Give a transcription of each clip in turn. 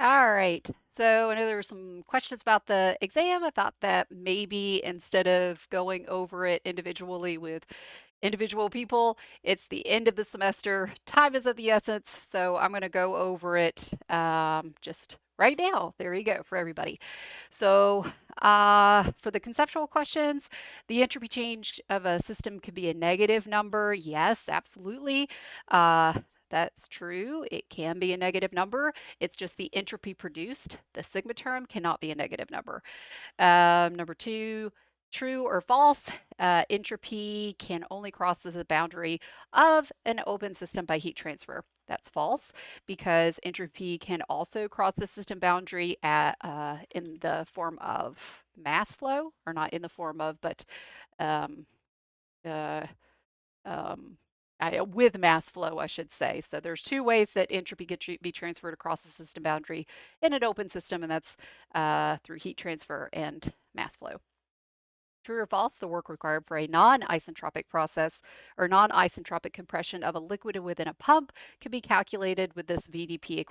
All right. So I know there were some questions about the exam. I thought that maybe instead of going over it individually with individual people, it's the end of the semester. Time is of the essence. So I'm going to go over it just right now. There you go for everybody. So for the conceptual questions, the entropy change of a system could be a negative number. Yes, absolutely. Uh, that's true. It can be a negative number. It's just the entropy produced, the sigma term, cannot be a negative number. Number two, true or false, entropy can only cross the boundary of an open system by heat transfer. That's false because entropy can also cross the system boundary in the form of mass flow, or not in the form of, but um, uh, um, with mass flow, I should say. So there's two ways that entropy can be transferred across the system boundary in an open system, and that's through heat transfer and mass flow. True or false, the work required for a non-isentropic process or non-isentropic compression of a liquid within a pump can be calculated with this VDP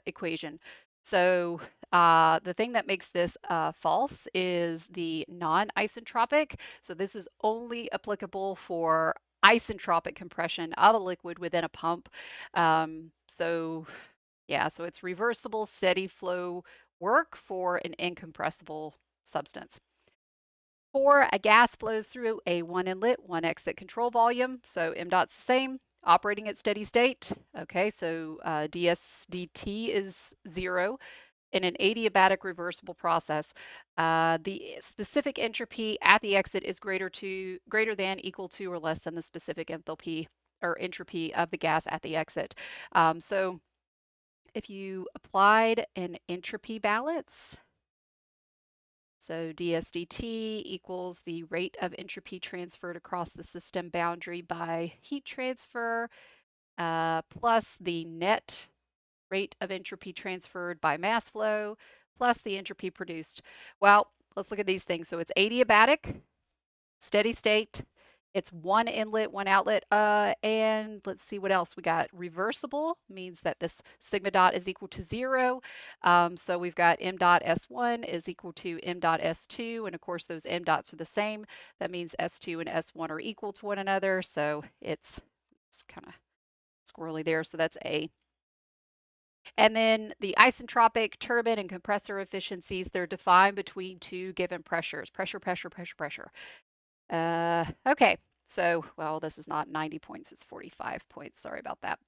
equation. So the thing that makes this false is the non-isentropic. So this is only applicable for isentropic compression of a liquid within a pump. So it's reversible, steady flow work for an incompressible substance. 4, a gas flows through a one inlet, one exit control volume. So m dot's the same, operating at steady state. Okay, so ds dt is 0. In an adiabatic reversible process, the specific entropy at the exit is greater than, equal to, or less than the specific enthalpy or entropy of the gas at the exit. So if you applied an entropy balance, so dsdt equals the rate of entropy transferred across the system boundary by heat transfer plus the net rate of entropy transferred by mass flow plus the entropy produced. Well, let's look at these things. So it's adiabatic, steady state. It's one inlet, one outlet, and let's see what else we got. Reversible means that this sigma dot is equal to 0. So we've got m dot S1 is equal to m dot S2, and of course those m dots are the same. That means S2 and S1 are equal to one another, so it's kind of squirrely there, so that's A. And then the isentropic turbine and compressor efficiencies, they're defined between two given pressures. Pressure, pressure, pressure, pressure. Okay, so, well, this is not 90 points, it's 45 points. Sorry about that.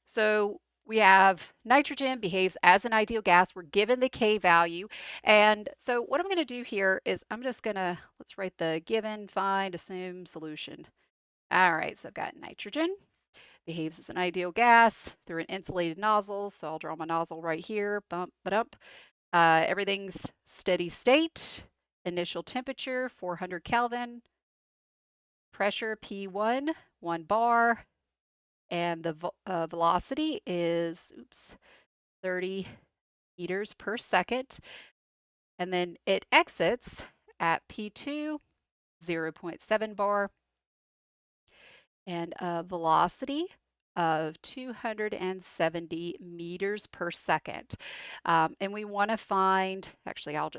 So we have nitrogen behaves as an ideal gas. We're given the K value. And so what I'm going to do here is I'm just going to, let's write the given, find, assume, solution. All right, so I've got nitrogen behaves as an ideal gas through an insulated nozzle. So I'll draw my nozzle right here, bump it up. Everything's steady state. Initial temperature, 400 Kelvin. Pressure, P1, 1 bar. And the velocity is, 30 meters per second. And then it exits at P2, 0.7 bar. And a velocity of 270 meters per second. And we want to find, actually, I'll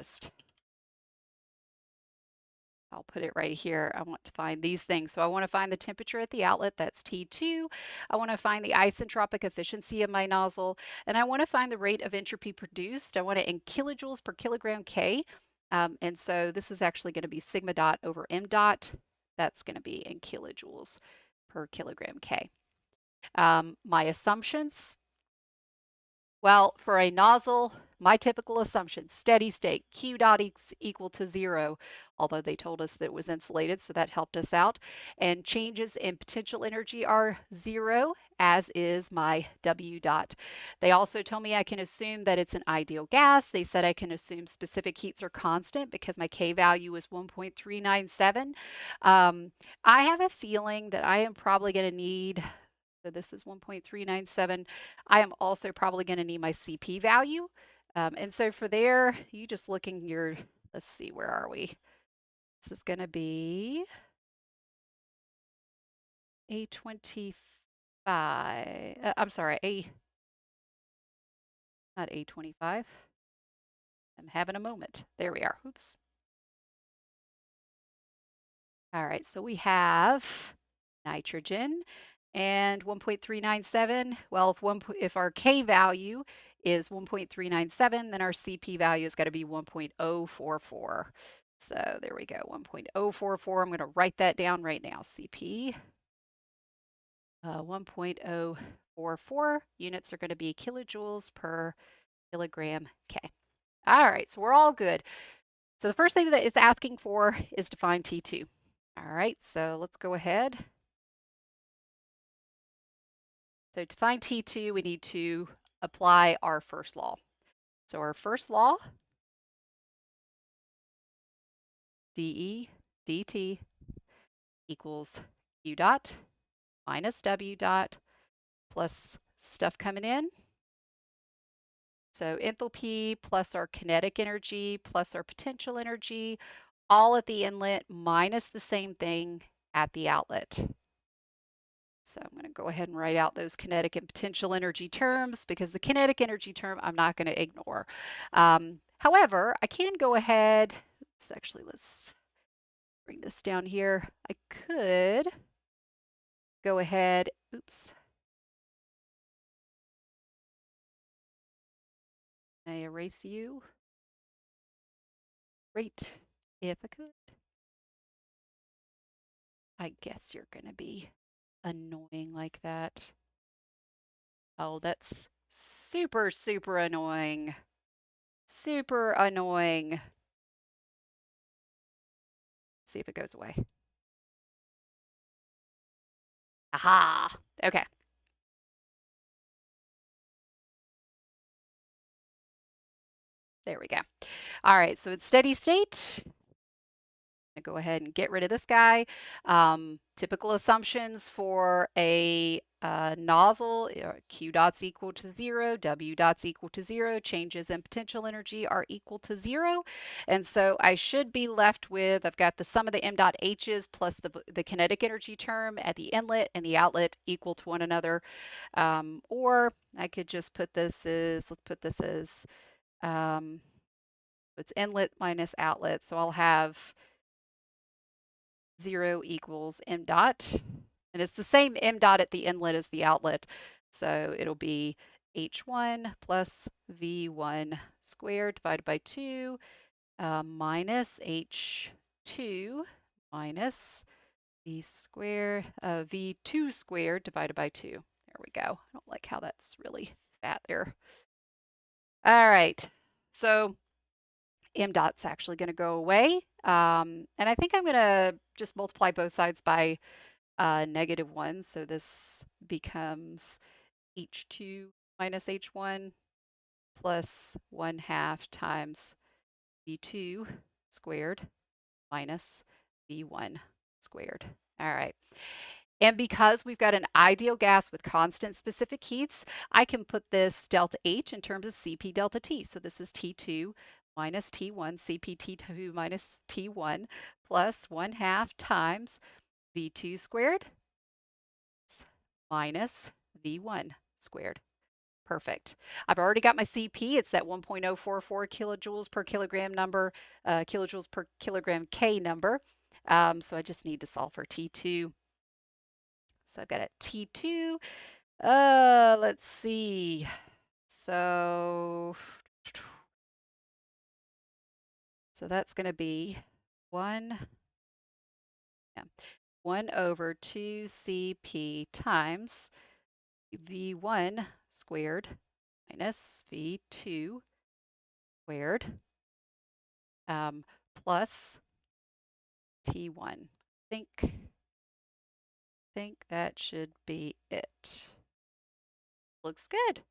put it right here. I want to find these things. So I want to find the temperature at the outlet, that's T2. I want to find the isentropic efficiency of my nozzle, and I want to find the rate of entropy produced. I want it in kilojoules per kilogram K. And so this is actually going to be sigma dot over m dot. That's going to be in kilojoules per kilogram K. My assumptions, well, for a nozzle, my typical assumption, steady state, Q dot equal to 0, although they told us that it was insulated, so that helped us out. And changes in potential energy are 0, as is my W dot. They also told me I can assume that it's an ideal gas. They said I can assume specific heats are constant because my K value is 1.397. I have a feeling that I am probably going to need, so this is 1.397. I am also probably going to need my CP value. And so for there, you just look in your, let's see, where are we? This is going to be A25, I'm sorry, not A25. I'm having a moment. There we are. Oops. All right, so we have nitrogen and 1.397. Well, if our K value is 1.397, then our CP value is going to be 1.044. So there we go, 1.044. I'm going to write that down right now. CP 1.044 units are going to be kilojoules per kilogram K. All right, so we're all good. So the first thing that it's asking for is to find T2. All right, so let's go ahead. So to find T2, we need to apply our first law. So our first law, dE dt equals Q dot minus W dot plus stuff coming in. So enthalpy plus our kinetic energy plus our potential energy, all at the inlet minus the same thing at the outlet. So I'm going to go ahead and write out those kinetic and potential energy terms because the kinetic energy term I'm not going to ignore. However, I can go ahead, let's bring this down here. I could go ahead, oops. Can I erase you? Great, if I could. I guess you're going to be annoying like that. Oh, that's super, super annoying. Super annoying. See if it goes away. Aha. Okay. There we go. All right, so it's steady state. I'm gonna go ahead and get rid of this guy. Typical assumptions for a nozzle, Q dots equal to 0, W dots equal to 0, changes in potential energy are equal to 0. And so I should be left with, I've got the sum of the m dot h's plus the kinetic energy term at the inlet and the outlet equal to one another. Or I could just put this as, let's put this as, it's inlet minus outlet. So I'll have 0 equals m dot. And it's the same m dot at the inlet as the outlet. So it'll be h1 plus v1 squared divided by 2 minus h2 minus v2 squared divided by 2. There we go. I don't like how that's really fat there. All right. So m dot's actually going to go away. And I think I'm going to just multiply both sides by -1. So this becomes h2 minus h1 plus 1/2 times v2 squared minus v1 squared. All right. And because we've got an ideal gas with constant specific heats, I can put this delta H in terms of Cp delta T. So this is T2 minus T1, Cp T2 minus T1 plus 1/2 times V2 squared minus V1 squared. Perfect. I've already got my CP. It's that 1.044 kilojoules per kilogram number, kilojoules per kilogram K number. So I just need to solve for T2. So I've got a T2. Let's see. So that's going to be 1 over 2 CP times V1 squared minus V2 squared plus T1. Think that should be it. Looks good.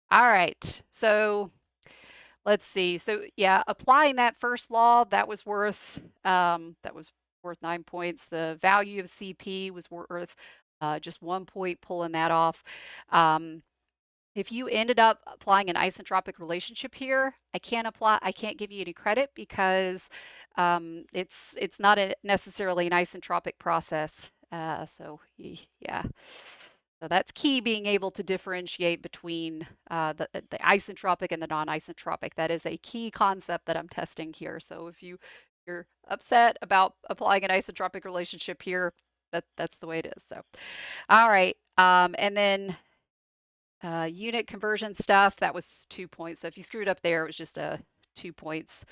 All right. So let's see. So yeah, applying that first law, that was worth 9 points. The value of CP was worth just 1 point, pulling that off. If you ended up applying an isentropic relationship here, I can't give you any credit because it's not necessarily an isentropic process. So yeah. So that's key, being able to differentiate between the isentropic and the non-isentropic. That is a key concept that I'm testing here. So if you're upset about applying an isentropic relationship here, that's the way it is. So, all right. And then unit conversion stuff, that was 2 points. So if you screwed up there, it was just 2 points.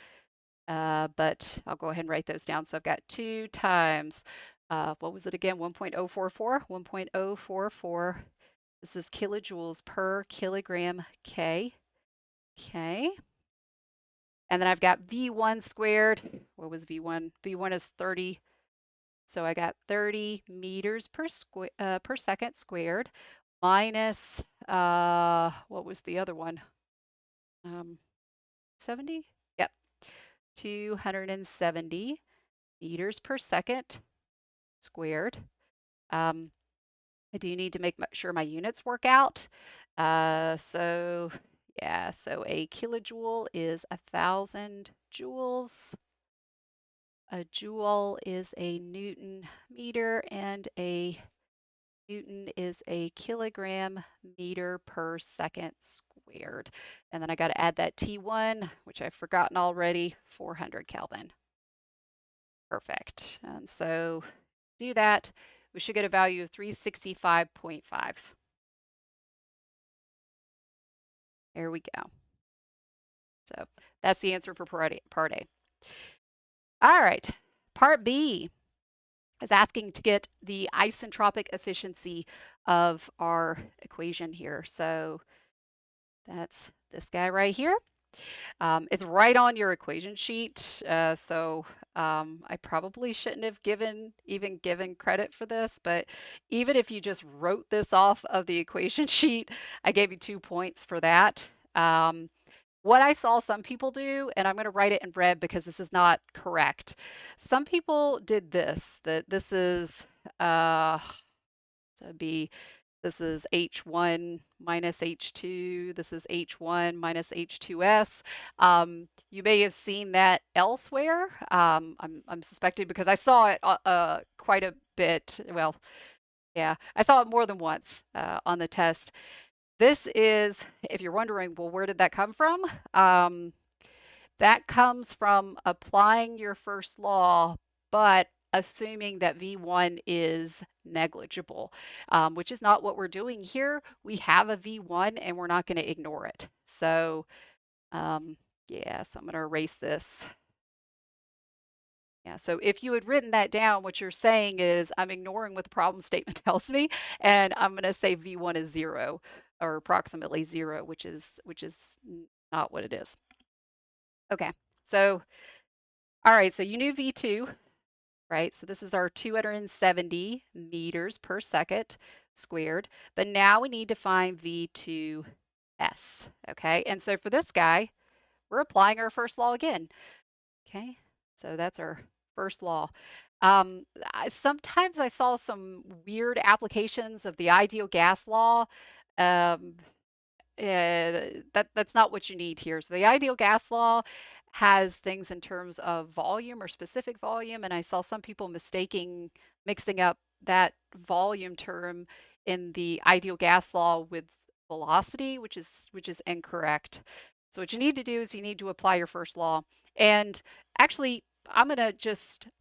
But I'll go ahead and write those down. So I've got 2 times, what was it again? 1.044, 1.044. This is kilojoules per kilogram K. Okay. And then I've got V1 squared. What was V1? V1 is 30. So I got 30 meters per second squared minus, what was the other one? 70? Yep. 270 meters per second squared. I do need to make sure my units work out. So yeah, so a kilojoule is 1,000 joules. A joule is a Newton meter, and a Newton is a kilogram meter per second squared. And then I got to add that T1, which I've forgotten already, 400 Kelvin. Perfect. And so do that, we should get a value of 365.5. There we go. So that's the answer for part A. All right, part B is asking to get the isentropic efficiency of our equation here. So that's this guy right here. It's right on your equation sheet, so I probably shouldn't have even given credit for this, but even if you just wrote this off of the equation sheet, I gave you 2 points for that. What I saw some people do, and I'm going to write it in red because this is not correct. Some people did this, that this is, so be, this is H1 minus H2. This is H1 minus H2S. You may have seen that elsewhere. I'm suspecting because I saw it quite a bit. Well, yeah, I saw it more than once on the test. This is, if you're wondering, well, where did that come from? That comes from applying your first law, but assuming that V1 is negligible, which is not what we're doing here. We have a V1 and we're not going to ignore it. So yeah, so I'm going to erase this. Yeah, so if you had written that down, what you're saying is I'm ignoring what the problem statement tells me, and I'm going to say V1 is 0 or approximately 0, which is not what it is. Okay, so all right, so you knew V2, right? So this is our 270 meters per second squared, but now we need to find V2S, okay? And so for this guy, we're applying our first law again, okay? So that's our first law. Sometimes I saw some weird applications of the ideal gas law. That's not what you need here. So the ideal gas law has things in terms of volume or specific volume, and I saw some people mixing up that volume term in the ideal gas law with velocity, which is incorrect. So what you need to do is you need to apply your first law. And actually, I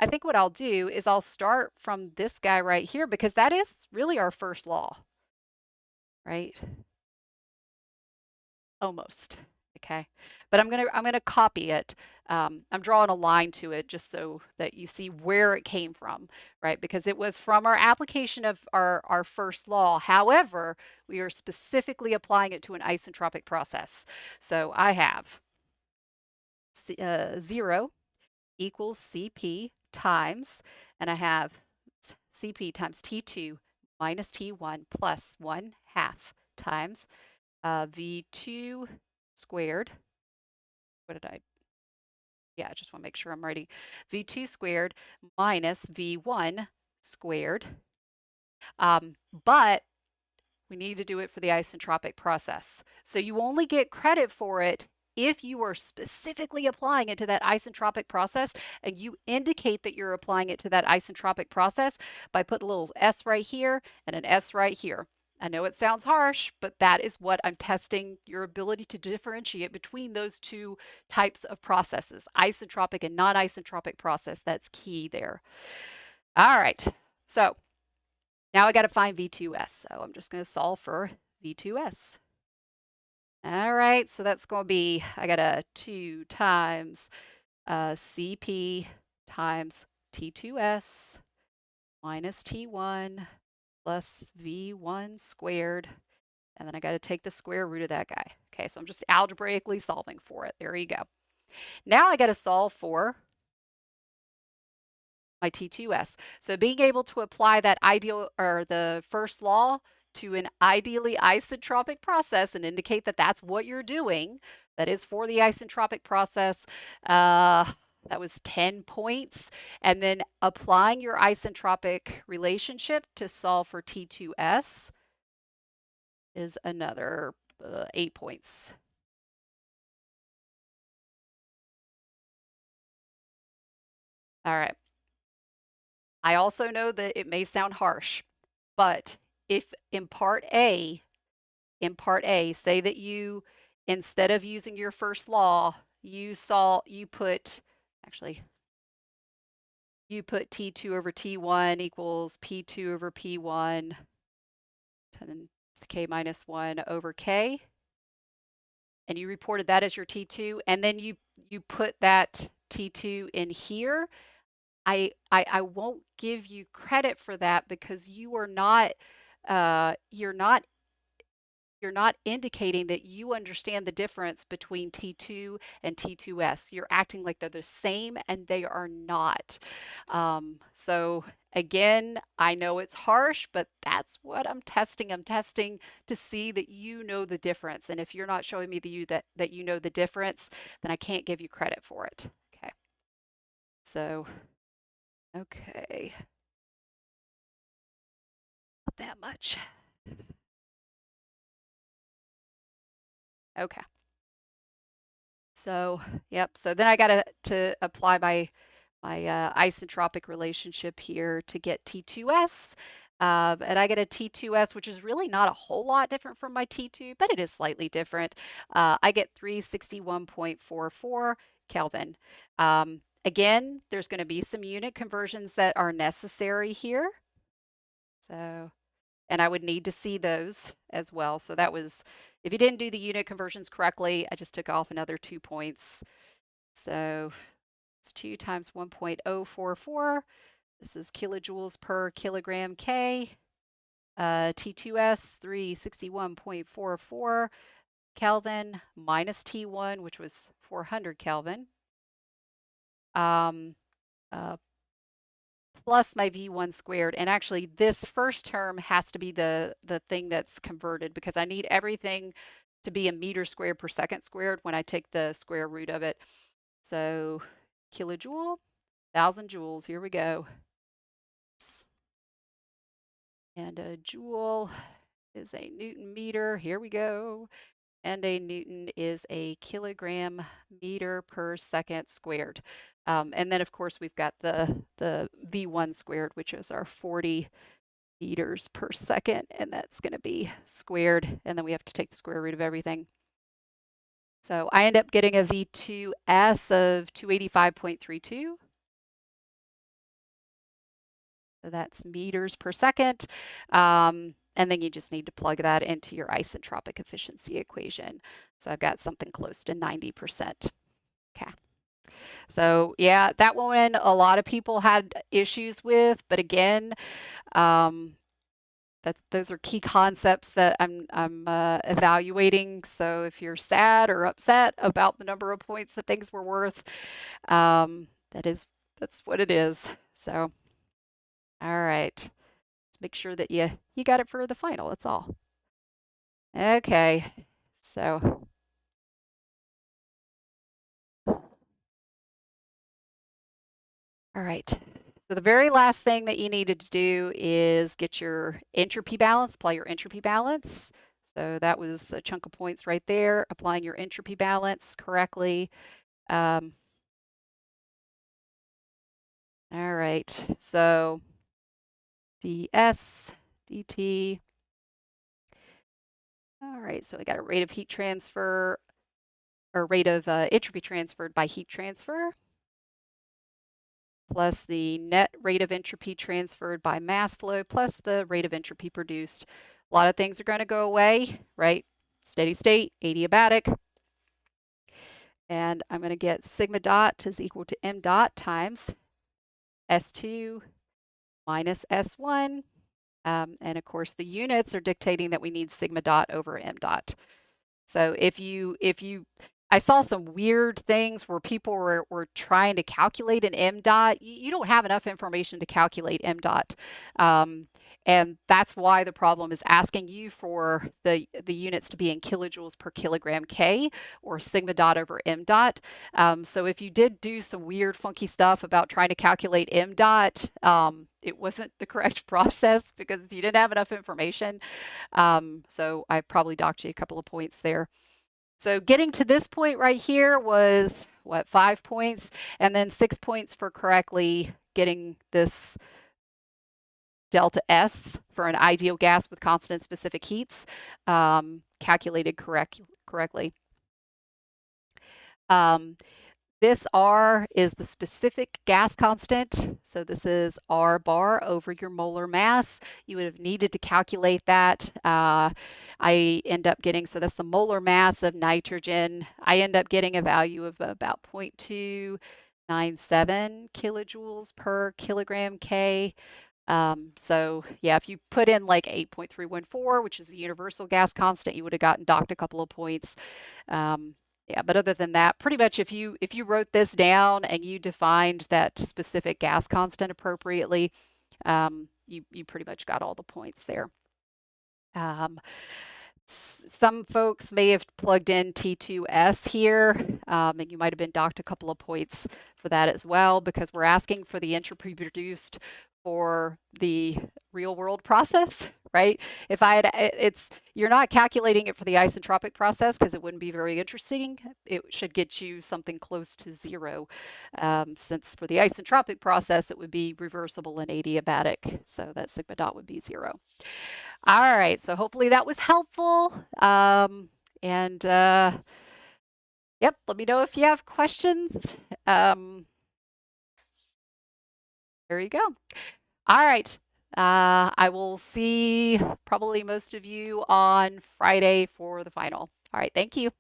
think what I'll do is I'll start from this guy right here because that is really our first law, right? Almost. Okay. But I'm gonna copy it. I'm drawing a line to it just so that you see where it came from, right? Because it was from our application of our first law. However, we are specifically applying it to an isentropic process. So I have 0 equals Cp times, and I have Cp times T2 minus T1 plus 1/2 times V2 squared. Yeah, I just want to make sure I'm writing V2 squared minus V1 squared. But we need to do it for the isentropic process. So you only get credit for it if you are specifically applying it to that isentropic process, and you indicate that you're applying it to that isentropic process by putting a little S right here and an S right here. I know it sounds harsh, but that is what I'm testing your ability to differentiate between those two types of processes, isentropic and non-isentropic process. That's key there. All right, so now I got to find V2S. So I'm just going to solve for V2S. All right, so that's going to be, I got a 2 times CP times T2S minus T1 plus V1 squared. And then I got to take the square root of that guy. Okay, so I'm just algebraically solving for it. There you go. Now I got to solve for my T2S. So being able to apply that ideal or the first law to an ideally isentropic process and indicate that that's what you're doing, that is for the isentropic process, that was 10 points. And then applying your isentropic relationship to solve for T2S is another 8 points. All right. I also know that it may sound harsh, but if in part A, say that you, instead of using your first law, you put T2 over T1 equals P2 over P1, and K minus 1 over K, and you reported that as your T2, and then you put that T2 in here, I won't give you credit for that because you are not, you're not indicating that you understand the difference between T2 and T2S. You're acting like they're the same, and they are not. So again, I know it's harsh, but that's what I'm testing. I'm testing to see that you know the difference. And if you're not showing me that you know the difference, then I can't give you credit for it. Okay. So, okay. Not that much. Okay. So, yep. So then I got to apply my isentropic relationship here to get T2S. And I get a T2S, which is really not a whole lot different from my T2, but it is slightly different. I get 361.44 Kelvin. Again, there's going to be some unit conversions that are necessary here. So, and I would need to see those as well. So that was, if you didn't do the unit conversions correctly, I just took off another 2 points. So it's 2 times 1.044. This is kilojoules per kilogram K. T2S 361.44 Kelvin minus T1, which was 400 Kelvin. Plus my V1 squared. And actually this first term has to be the thing that's converted because I need everything to be a meter squared per second squared when I take the square root of it. So kilojoule, 1,000 joules, here we go. Oops. And a joule is a Newton meter, here we go. And a Newton is a kilogram meter per second squared. And then of course we've got the V1 squared, which is our 40 meters per second, and that's going to be squared, and then we have to take the square root of everything. So I end up getting a V2S of 285.32. So that's meters per second. And then you just need to plug that into your isentropic efficiency equation. So I've got something close to 90%. Okay. So yeah, that one a lot of people had issues with, but again, those are key concepts that I'm evaluating. So if you're sad or upset about the number of points that things were worth, that's what it is. So, all right, let's make sure that you got it for the final. That's all. Okay, so. All right. So the very last thing that you needed to do is get your entropy balance, apply your entropy balance. So that was a chunk of points right there, applying your entropy balance correctly. All right, so ds dt All right, so we got a rate of heat transfer, or rate of entropy transferred by heat transfer, plus the net rate of entropy transferred by mass flow, plus the rate of entropy produced. A lot of things are going to go away, right? Steady state, adiabatic. And I'm going to get sigma dot is equal to m dot times S2 minus S1. And of course, the units are dictating that we need sigma dot over m dot. So if you I saw some weird things where people were trying to calculate an m dot. You don't have enough information to calculate m dot. And that's why the problem is asking you for the units to be in kilojoules per kilogram K, or sigma dot over m dot. So if you did do some weird funky stuff about trying to calculate m dot, it wasn't the correct process because you didn't have enough information. So I probably docked you a couple of points there. So getting to this point right here was what, 5 points, and then 6 points for correctly getting this delta S for an ideal gas with constant specific heats calculated correctly. This R is the specific gas constant. So this is R bar over your molar mass. You would have needed to calculate that. I end up getting, so that's the molar mass of nitrogen. I end up getting a value of about 0.297 kilojoules per kilogram K. So yeah, if you put in like 8.314, which is the universal gas constant, you would have gotten docked a couple of points. Yeah, but other than that, pretty much if you wrote this down and you defined that specific gas constant appropriately, you pretty much got all the points there. Some folks may have plugged in T2S here, and you might have been docked a couple of points for that as well, because we're asking for the entropy produced for the real world process, right? If I had, you're not calculating it for the isentropic process because it wouldn't be very interesting. It should get you something close to 0, since for the isentropic process, it would be reversible and adiabatic. So that sigma dot would be 0. All right, so hopefully that was helpful. And yep, let me know if you have questions. There you go. All right. I will see probably most of you on Friday for the final. All right, thank you.